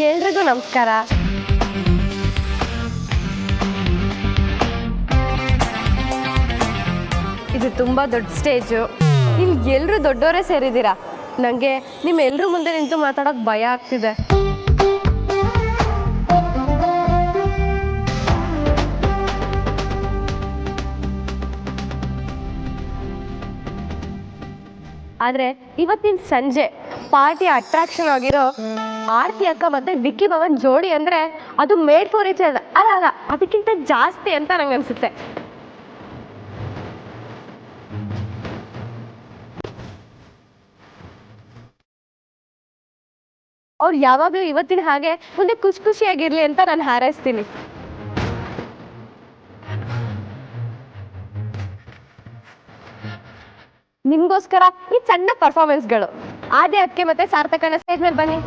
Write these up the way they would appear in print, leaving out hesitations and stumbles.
ಎಲ್ರಿಗೂ ನಮಸ್ಕಾರ. ಇದು ತುಂಬಾ ದೊಡ್ಡ ಸ್ಟೇಜು. ಇಲ್ಲಿ ಎಲ್ಲರೂ ದೊಡ್ಡವರೇ ಸೇರಿದ್ದೀರಾ. ನನಗೆ ನಿಮ್ಮೆಲ್ಲರ ಮುಂದೆ ನಿಂತು ಮಾತಾಡೋಕೆ ಭಯ ಆಗ್ತಿದೆ. ಆದರೆ ಇವತ್ತಿನ ಸಂಜೆ ಪಾರ್ಟಿ ಅಟ್ರಾಕ್ಷನ್ ಆಗಿರೋ ಆರತಿ ಅಕ್ಕ ಮತ್ತೆ ವಿಕ್ಕಿ ಭವನ್ ಜೋಡಿ ಅಂದರೆ ಅದು ಮೇಡ್ ಫಾರ್ ಈಚ್ ಅದರ್. ಅಲ್ಲ ಅದಕ್ಕಿಂತ ಜಾಸ್ತಿ ಅಂತ ನಂಗೆ ಅನ್ಸುತ್ತೆ. ಅವ್ರು ಯಾವಾಗಲೂ ಇವತ್ತಿನ ಹಾಗೆ ಮುಂದೆ ಖುಷಿಯಾಗಿರ್ಲಿ ಅಂತ ನಾನು ಹಾರೈಸ್ತೀನಿ. ನಿಮ್ಗೋಸ್ಕರ ಈ ಸಣ್ಣ ಪರ್ಫಾರ್ಮೆನ್ಸ್ಗಳು. ಆದಿ ಅಕ್ಕೆ ಮತ್ತೆ ಸಾರ್ಥಕನ ಸ್ಟೇಜ್ ಮೇಲೆ ಬನ್ನಿ.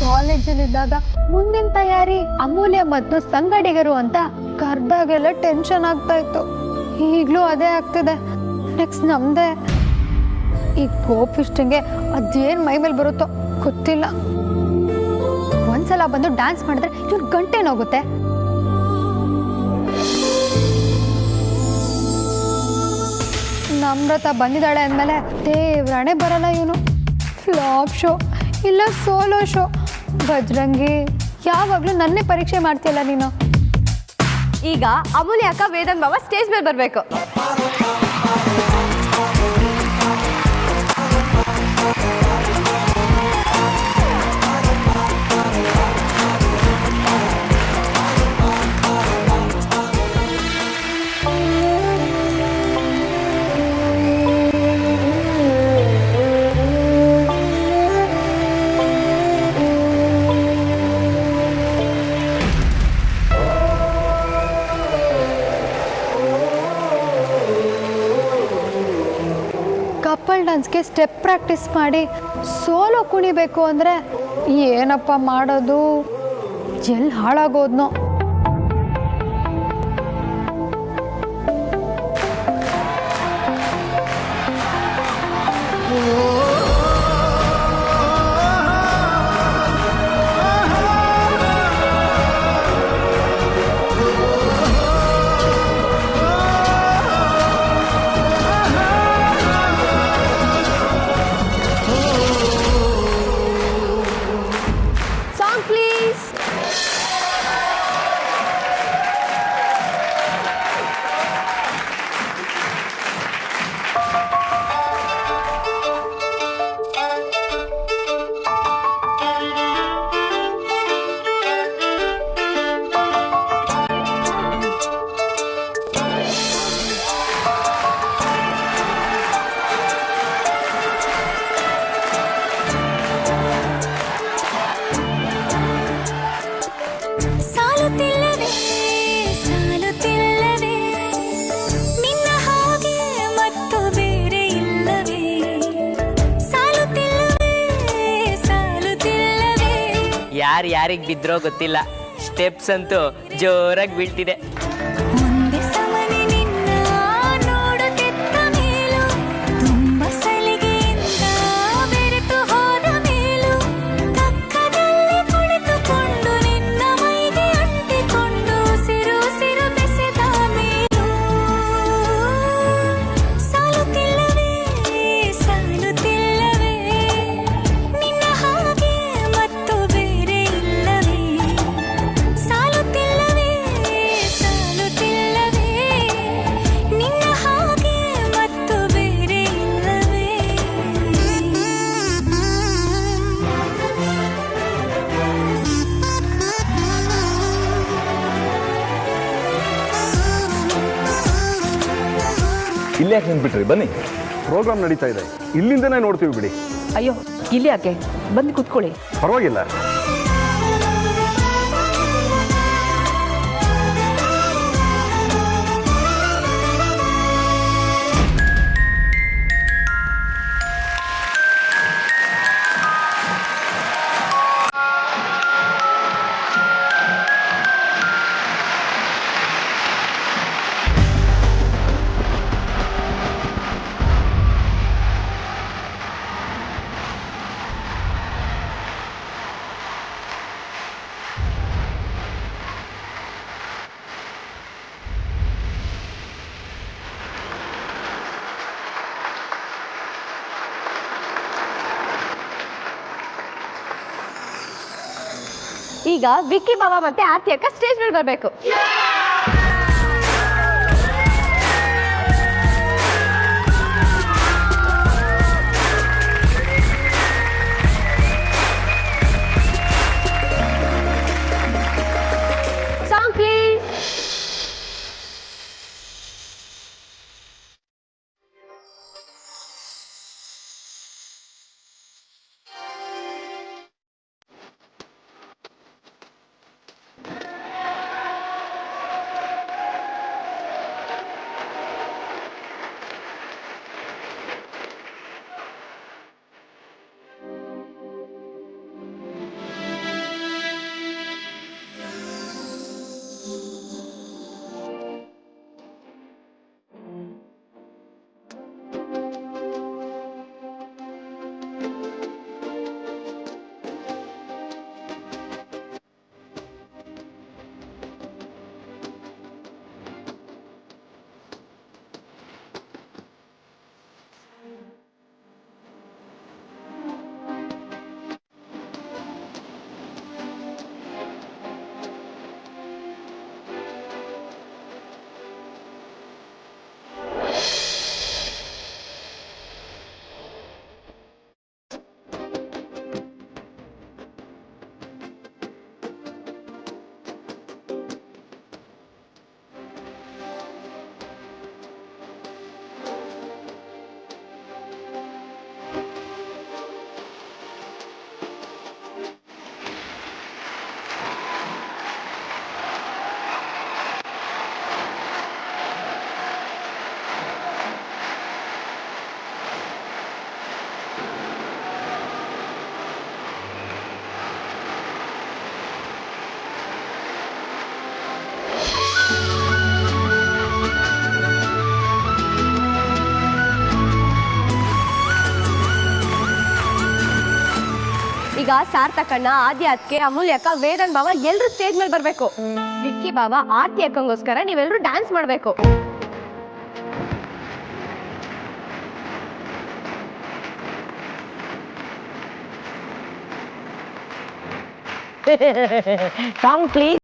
ಕಾಲೇಜಲ್ಲಿದ್ದಾಗ ಮುಂದಿನ ತಯಾರಿ ಅಮೂಲ್ಯ ಮತ್ತು ಸಂಗಡಿಗರು ಅಂತ ಕರ್ದಾಗೆಲ್ಲ ಟೆನ್ಷನ್ ಆಗ್ತಾ ಇತ್ತು. ಈಗಲೂ ಅದೇ ಆಗ್ತಿದೆ. ನೆಕ್ಸ್ಟ್ ನಮ್ದೆ. ಈ ಗೋಪಿಷ್ಟಿಗೆ ಅದೇನ್ ಮೈ ಮೇಲೆ ಬರುತ್ತೋ ಗೊತ್ತಿಲ್ಲ. ಒಂದ್ಸಲ ಬಂದು ಡ್ಯಾನ್ಸ್ ಮಾಡಿದ್ರೆ ಇವ್ರ ಗಂಟೆ ನೋಗುತ್ತೆ. ನಮ್ರತ ಬಂದಿದ್ದಾಳೆ ಅಂದಮೇಲೆ ದೇವ್ರಾಣೆ ಬರಲ್ಲ. ಇವನು ಫ್ಲಾಪ್ ಶೋ ಇಲ್ಲ ಸೋಲೋ ಶೋ. ಬಜರಂಗಿ, ಯಾವಾಗಲೂ ನನ್ನೇ ಪರೀಕ್ಷೆ ಮಾಡ್ತೀಯಲ್ಲ ನೀನು. ಈಗ ಅಮೂಲ್ಯ ಅಕ್ಕ ವೇದನ್ ಬಾಬಾ ಸ್ಟೇಜ್ ಮೇಲೆ ಬರಬೇಕು. ಕಪಲ್ ಡ್ಯಾನ್ಸ್ಗೆ ಸ್ಟೆಪ್ ಪ್ರಾಕ್ಟೀಸ್ ಮಾಡಿ ಸೋಲೋ ಕುಣಿಬೇಕು ಅಂದರೆ ಏನಪ್ಪ ಮಾಡೋದು? ಎಲ್ಲಿ ಹಾಳಾಗೋದ್ನೋ. ಯಾರು ಯಾರಿಗೆ ಬಿದ್ರೋ ಗೊತ್ತಿಲ್ಲ, ಸ್ಟೆಪ್ಸ್ ಅಂತೂ ಜೋರಾಗಿ ಬೀಳ್ತಿದೆ. ಇಲ್ಲೇ ಯಾಕೆ ನಿಂತ್ಬಿಟ್ರಿ? ಬನ್ನಿ, ಪ್ರೋಗ್ರಾಮ್ ನಡೀತಾ ಇದೆ, ಇಲ್ಲಿಂದನೇ ನೋಡ್ತೀವಿ ಬಿಡಿ. ಅಯ್ಯೋ, ಇಲ್ಲಿ ಯಾಕೆ? ಬಂದು ಕುತ್ಕೊಳ್ಳಿ. ಪರವಾಗಿಲ್ಲ. ಈಗ ವಿಕ್ಕಿ ಬಾಬಾ ಮತ್ತೆ ಆರ್ತಿ ಅಕ್ಕ ಸ್ಟೇಜ್ ಮೇಲೆ ಬರ್ಬೇಕು. Song please. ಈಗ ಸಾರ್ಥಕಣ್ಣ, ಆದ್ಯ ಅಕ್ಕ, ಅಮೂಲ್ಯ ಅಕ್ಕ, ವೇದನ್ ಬಾವ ಎಲ್ರು ಸ್ಟೇಜ್ ಮೇಲೆ ಬರ್ಬೇಕು. ವಿಕ್ಕಿ ಬಾವ ಆರ್ತಿ ಅಕ್ಕಂಗೋಸ್ಕರ ನೀವೆಲ್ರು ಡ್ಯಾನ್ಸ್ ಮಾಡ್ಬೇಕು. Song please.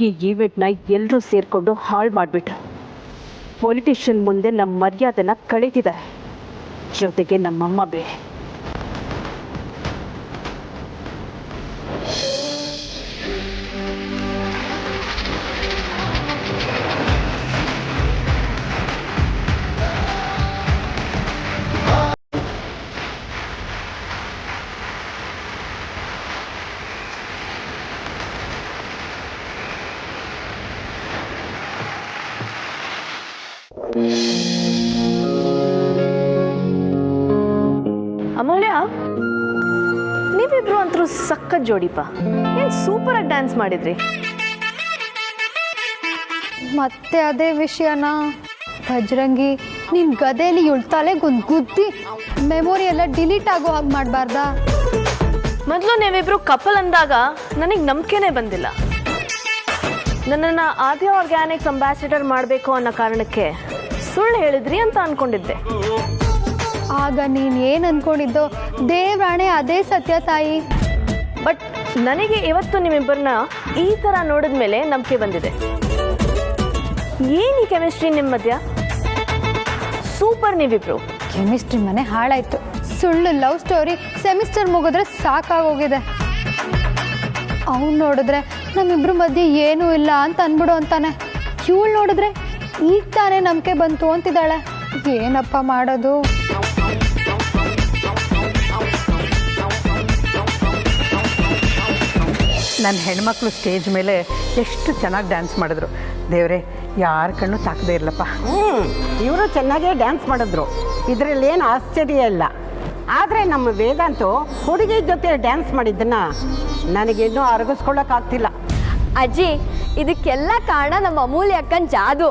ಈ ಈವೆಂಟ್ನ ಎಲ್ಲರೂ ಸೇರಿಕೊಂಡು ಹಾಳು ಮಾಡಿಬಿಟ್ರು. ಪೊಲಿಟಿಷಿಯನ್ ಮುಂದೆ ನಮ್ಮ ಮರ್ಯಾದೆನ ಕಳೀತಿದ್ದಾರೆ, ಜೊತೆಗೆ ನಮ್ಮಮ್ಮ ಬೇರೆ. ಅಮೂಲ್ಯ, ನೀವಿಬ್ರು ಅಂತರೂ ಸಖತ್ ಜೋಡಿಪ. ಏನ್ ಸೂಪರ್ ಆಗಿ ಡ್ಯಾನ್ಸ್ ಮಾಡಿದ್ರಿ. ಮತ್ತೆ ಅದೇ ವಿಷಯನ ಬಜರಂಗಿ, ನಿನ್ ಗದೆಯಲ್ಲಿ ತಲೆಗೊಂದು ಗುದ್ದಿ ಮೆಮೊರಿ ಎಲ್ಲ ಡಿಲೀಟ್ ಆಗೋ ಹಾಗೆ ಮಾಡಬಾರ್ದಾ? ಮೊದಲು ನೀವಿಬ್ರು ಕಪಲ್ ಅಂದಾಗ ನನಗೆ ನಂಬಿಕೆನೇ ಬಂದಿಲ್ಲ. ನನ್ನನ್ನು ಆದ್ಯ ಆರ್ಗ್ಯಾನಿಕ್ಸ್ ಅಂಬಾಸಿಡರ್ ಮಾಡಬೇಕು ಅನ್ನೋ ಕಾರಣಕ್ಕೆ ಸುಳ್ಳು ಹೇಳಿದ್ರಿ ಅಂತ ಅನ್ಕೊಂಡಿದ್ದೆ. ಆಗ ನೀನ್ ಏನ್ ಅನ್ಕೊಂಡಿದ್ದೋ ದೇವ್ರಾಣೆ ಅದೇ ಸತ್ಯ ತಾಯಿ. ಬಟ್ ನನಗೆ ಇವತ್ತು ನಿಮ್ಮಿಬ್ಬರನ್ನ ಈ ಥರ ನೋಡಿದ್ಮೇಲೆ ನಂಬಿಕೆ ಬಂದಿದೆ. ಏನು ಈ ಕೆಮಿಸ್ಟ್ರಿ ನಿಮ್ಮ ಮಧ್ಯ? ಸೂಪರ್ ನೀವಿಬ್ರು. ಕೆಮಿಸ್ಟ್ರಿ ಮನೆ ಹಾಳಾಯ್ತು. ಸುಳ್ಳು ಲವ್ ಸ್ಟೋರಿ ಸೆಮಿಸ್ಟರ್ ಮುಗಿದ್ರೆ ಸಾಕಾಗೋಗಿದೆ. ಅವ್ನು ನೋಡಿದ್ರೆ ನಮ್ಮಿಬ್ರು ಮಧ್ಯೆ ಏನೂ ಇಲ್ಲ ಅಂತ ಅನ್ಬಿಡು ಅಂತಾನೆ. ಇವಳು ನೋಡಿದ್ರೆ ಈಗ ತಾನೇ ನಂಬಿಕೆ ಬಂತು ಅಂತಿದ್ದಾಳೆ. ಏನಪ್ಪ ಮಾಡೋದು? ನನ್ನ ಹೆಣ್ಮಕ್ಳು ಸ್ಟೇಜ್ ಮೇಲೆ ಎಷ್ಟು ಚೆನ್ನಾಗಿ ಡ್ಯಾನ್ಸ್ ಮಾಡಿದ್ರು. ದೇವ್ರೆ, ಯಾರ ಕಣ್ಣು ತಾಕದೇ ಇರಲಪ್ಪ. ಇವರು ಚೆನ್ನಾಗೇ ಡ್ಯಾನ್ಸ್ ಮಾಡಿದ್ರು, ಇದರಲ್ಲಿ ಏನು ಆಶ್ಚರ್ಯ ಇಲ್ಲ. ಆದರೆ ನಮ್ಮ ವೇದಾಂತು ಹುಡುಗಿ ಜೊತೆ ಡ್ಯಾನ್ಸ್ ಮಾಡಿದ್ದನ್ನ ನನಗಿನ್ನೂ ಅರಗಿಸ್ಕೊಳ್ಳೋಕ್ಕಾಗ್ತಿಲ್ಲ. ಅಜ್ಜಿ, ಇದಕ್ಕೆಲ್ಲ ಕಾರಣ ನಮ್ಮ ಅಮೂಲ್ಯ ಅಕ್ಕನ ಜಾದು.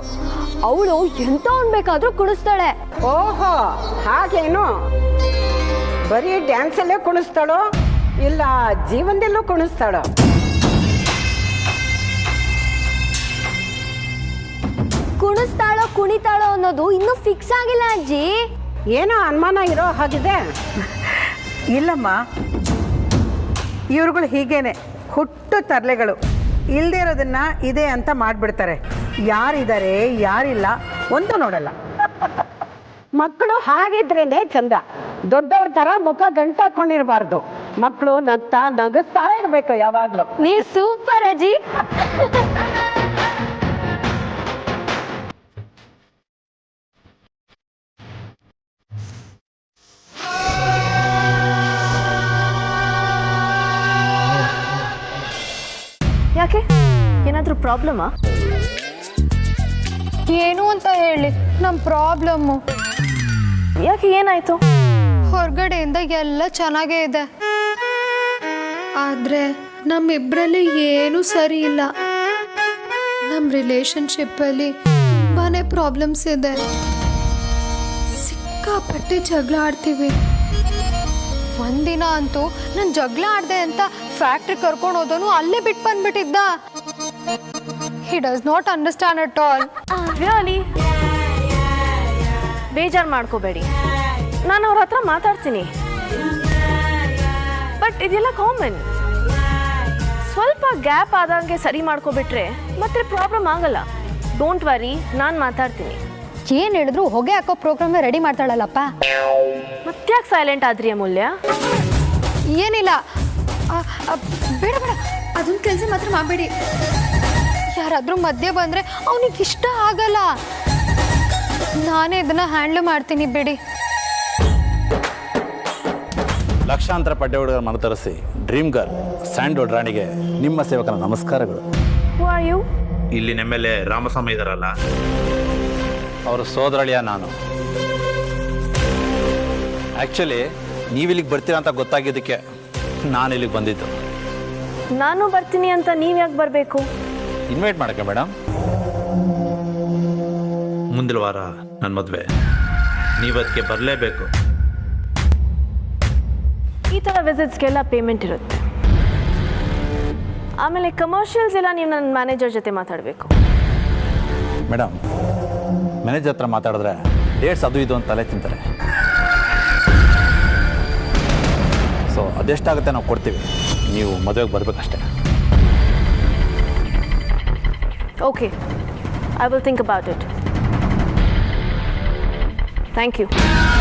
ಅವಳು ಎಂತ ಬೇಕಾದ್ರೂ ಕುಣಿಸ್ತಾಳೆ. ಓಹೋ, ಹಾಗೇನು? ಬರೀ ಡ್ಯಾನ್ಸಲ್ಲೇ ಕುಣಿಸ್ತಾಳೋ ಇಲ್ಲ ಜೀವನದಲ್ಲೂ ಕುಣಿಸ್ತಾಳೋ? ಕುಣಿಸ್ತಾಳೋ ಕುಣಿತಾಳೋ ಅನ್ನೋದು ಇನ್ನೂ ಫಿಕ್ಸ್ ಆಗಿಲ್ಲ ಅಜ್ಜಿ. ಏನೋ ಅನುಮಾನ ಇರೋ ಹಾಗಿದೆ. ಇಲ್ಲಮ್ಮ, ಇವ್ರುಗಳು ಹೀಗೇನೆ ಹುಟ್ಟು ತರಲೆಗಳು. ಇಲ್ಲದೆ ಇರೋದನ್ನ ಇದೆ ಅಂತ ಮಾಡಿಬಿಡ್ತಾರೆ. ಯಾರಿದ್ದಾರೆ ಯಾರಿಲ್ಲ ಒಂದು ನೋಡಲ್ಲ. ಮಕ್ಕಳು ಹಾಗಿದ್ರೇನೆ ಚಂದ. ದೊಡ್ಡವ್ರ ಥರ ಮುಖ ಗಂಟಾಕೊಂಡಿರಬಾರ್ದು. ಮಕ್ಕಳು ನಗಿಸ್ತಾ ಇರಬೇಕು ಯಾವಾಗಲೂ. ನೀ ಸೂಪರ್ ಅಜ್ಜಿ. ಯಾಕೆ, ಏನಾದರೂ ಪ್ರಾಬ್ಲಮಾ? ಏನು ಅಂತ ಹೇಳಿ ನಮ್ಮ ಪ್ರಾಬ್ಲಮ್ಮು. ಯಾಕೆ, ಏನಾಯ್ತು? ಹೊರಗಡೆಯಿಂದ ಎಲ್ಲ ಚೆನ್ನಾಗೇ ಇದೆ, ಆದ್ರೆ ನಮ್ಮಿಬ್ಬರಲ್ಲಿ ಏನೂ ಸರಿ ಇಲ್ಲ. ನಮ್ಮ ರಿಲೇಶನ್ಶಿಪ್ಪಲ್ಲಿ ತುಂಬಾನೇ ಪ್ರಾಬ್ಲಮ್ಸ್ ಇದೆ. ಸಿಕ್ಕಾಪಟ್ಟೆ ಜಗಳ ಆಡ್ತೀವಿ. ಒಂದಿನ ಅಂತೂ ನಾನು ಜಗಳ ಆಡ್ದೆ ಅಂತ ಫ್ಯಾಕ್ಟ್ರಿ ಕರ್ಕೊಂಡು ಹೋದನು ಅಲ್ಲೇ ಬಿಟ್ಟು ಬಂದ್ಬಿಟ್ಟಿದ್ದ. He does not understand at all. Really ಬೇಜಾರು ಮಾಡ್ಕೋಬೇಡಿ, ನಾನು ಅವ್ರ ಹತ್ರ ಮಾತಾಡ್ತೀನಿ. ಬಟ್ ಇದೆಲ್ಲ ಕಾಮನ್. ಸ್ವಲ್ಪ ಗ್ಯಾಪ್ ಆದಂಗೆ ಸರಿ ಮಾಡ್ಕೊಬಿಟ್ರೆ ಮತ್ತೆ ಪ್ರಾಬ್ಲಮ್ ಆಗಲ್ಲ. ಡೋಂಟ್ ವರಿ, ನಾನು ಮಾತಾಡ್ತೀನಿ. ಏನ್ ಹೇಳಿದ್ರು ಹೊಗೆ ಹಾಕೋ ಪ್ರೋಗ್ರಾಮ್ ರೆಡಿ ಮಾಡ್ತಾಳಲ್ಲಪ್ಪ. ಮತ್ತ್ಯಾಕೆ ಸೈಲೆಂಟ್ ಆದ್ರಿ ಅಮೂಲ್ಯ? ಏನಿಲ್ಲ, ಬೇಡ ಬೇಡ, ಅದೊಂದು ಕೆಲಸ ಮಾತ್ರ ಮಾಡಬೇಡಿ. ಯಾರಾದ್ರೂ ಮಧ್ಯೆ ಬಂದ್ರೆ ಅವನಿಗೆ ಇಷ್ಟ ಆಗಲ್ಲ. ನಾನೇ ಇದನ್ನ ಹ್ಯಾಂಡಲ್ ಮಾಡ್ತೀನಿ, ಬಿಡಿ. ಲಕ್ಷಾಂತರ ಪಡ್ಡೆ ಹುಡುಗರ ಮನತರಿಸಿ ಡ್ರೀಮ್ ಗರ್ಲ್ ಸ್ಯಾಂಡ್ವುಡ್ ರಾಣಿಗೆ ನಿಮ್ಮ ಸೇವಕನ ನಮಸ್ಕಾರಗಳು. Who are you? ಇಲ್ಲಿ ಎಮ್ಮೆಲ್ಲೆ ರಾಮಸ್ವಾಮಿ ಇದಾರಲ್ಲ, ಅವರು ಸೋದರಳಿಯ ನಾನು. ಆ್ಯಕ್ಚುಲಿ ನೀವಿಲ್ಲಿಗೆ ಬರ್ತೀರಾ ಅಂತ ಗೊತ್ತಾಗಿದ್ದಕ್ಕೆ ನಾನು ಇಲ್ಲಿಗೆ ಬಂದಿದ್ದು. ನಾನು ಬರ್ತೀನಿ ಅಂತ ನೀವು ಯಾಕೆ ಬರಬೇಕು? ಇನ್ವೈಟ್ ಮಾಡೋಕ್ಕೆ ಮೇಡಮ್. ಮುಂದಿನ ವಾರ ನನ್ನ ಮದುವೆ, ನೀವದಕ್ಕೆ ಬರಲೇಬೇಕು. ಈ ಥರ ವಿಸಿಟ್ಸ್ಗೆಲ್ಲ ಪೇಮೆಂಟ್ ಇರುತ್ತೆ. ಆಮೇಲೆ ಕಮರ್ಷಿಯಲ್ಸ್ ಎಲ್ಲ ನೀವು ನನ್ನ ಮ್ಯಾನೇಜರ್ ಜೊತೆ ಮಾತಾಡಬೇಕು. ಮೇಡಮ್, ಮ್ಯಾನೇಜರ್ ಹತ್ರ ಮಾತಾಡಿದ್ರೆ ಡೇಟ್ಸ್ ಅದು ಇದು ಅಂತ ತಲೆ ತಿಂತಾರೆ. ಸೊ ಅದೆಷ್ಟಾಗುತ್ತೆ ನಾವು ಕೊಡ್ತೀವಿ, ನೀವು ಮದುವೆಗೆ ಬರಬೇಕಷ್ಟೇ. Okay, I will think about it. Thank you.